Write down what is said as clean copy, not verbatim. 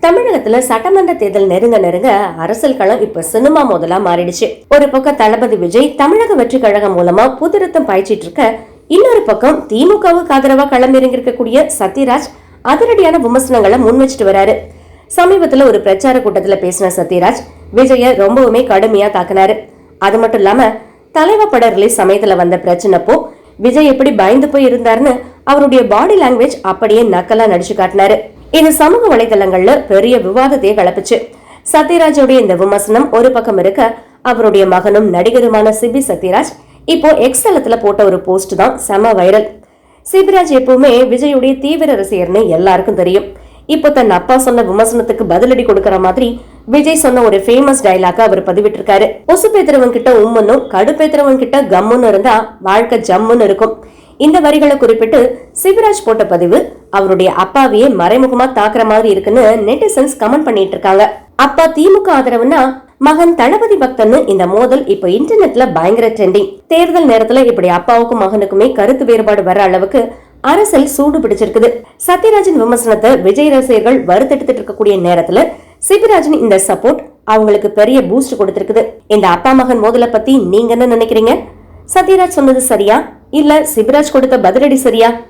தமிழகத்துல சட்டமன்ற தேர்தல் நெருங்க நெருங்க அரசியல் களம் இப்ப சினிமா முதலா மாறிடுச்சு. ஒரு பக்கம் தளபதி விஜய் தமிழக வெற்றி கழகம் மூலமா புதுரத்தம் பாய்ச்சிட்டு இருக்க, இன்னொரு பக்கம் திமுகவுக்கு ஆதரவா களமிறங்கி இருக்கக்கூடிய சத்யராஜ் அதிரடியான விமர்சனங்களை முன் வச்சுட்டு வராரு. சமீபத்துல ஒரு பிரச்சார கூட்டத்துல பேசின சத்யராஜ் விஜய ரொம்பவுமே கடுமையா தாக்குனாரு. அது மட்டும் இல்லாம தலைவா பட ரிலீஸ் சமயத்துல வந்த பிரச்சனைப்போ விஜய் எப்படி பயந்து போய் இருந்தாருன்னு அவருடைய பாடி லாங்குவேஜ் அப்படியே நக்கலா நடிச்சு காட்டினாரு. இது சமூக வலைதளங்கள்ல பெரிய விவாதத்தையே கிளப்புச்சு. சத்யராஜோடைய இந்த விமர்சனம் ஒரு பக்கம் இருக்க, அவருடைய மகனும் நடிகருமான சிபி சத்யராஜ் இப்போ எக்ஸ் தளத்துல போட்ட ஒரு போஸ்ட் தான் செம வைரல். சிபிராஜ் எப்பவுமே விஜயுடைய தீவிர ரசிகர்னு எல்லாருக்கும் தெரியும். இப்போ தன் அப்பா சொன்ன விமர்சனத்துக்கு பதிலடி கொடுக்கற மாதிரி விஜய் சொன்ன ஒரு ஃபேமஸ் டயலாக அவர் பதிவிட்டு இருக்காரு. உசுப்பேத்துறவன் கிட்ட உம்முன்னும் கடுப்பேத்துறவன் கிட்ட கம்முன்னு இருந்தா வாழ்க்கை ஜம்முன்னு இருக்கும். இந்த வரிகளை குறிப்பிட்டு சிவராஜ் போட்ட பதிவு அவருடைய அப்பாவையே மறைமுகமா தாக்குற மாதிரி இருக்குன்னு நெட்டிசன்ஸ் கமெண்ட் பண்ணிட்டு இருக்காங்க. அப்பா திமுக ஆதரவுனா மகன் தளபதி பக்தன்னு இந்த மோதல் இப்ப இன்டர்நெட்ல பயங்கர ட்ரெண்டிங். தேர்தல் நேரத்துல இப்படி அப்பாவுக்கும் மகனுக்குமே கருத்து வேறுபாடு வர அளவுக்கு அரசியல் சூடு பிடிச்சிருக்குது. சத்யராஜின் விமர்சனத்தை விஜய் ரசிகர்கள் வருத்தெடுத்துட்டு இருக்கக்கூடிய நேரத்துல சிவராஜின் இந்த சப்போர்ட் அவங்களுக்கு பெரிய பூஸ்ட் கொடுத்திருக்குது. இந்த அப்பா மகன் மோதலை பத்தி நீங்க என்ன நினைக்கிறீங்க? சத்யராஜ் சொன்னது சரியா இல்ல சிவராஜ் கொடுத்த பதிலடி சரியா?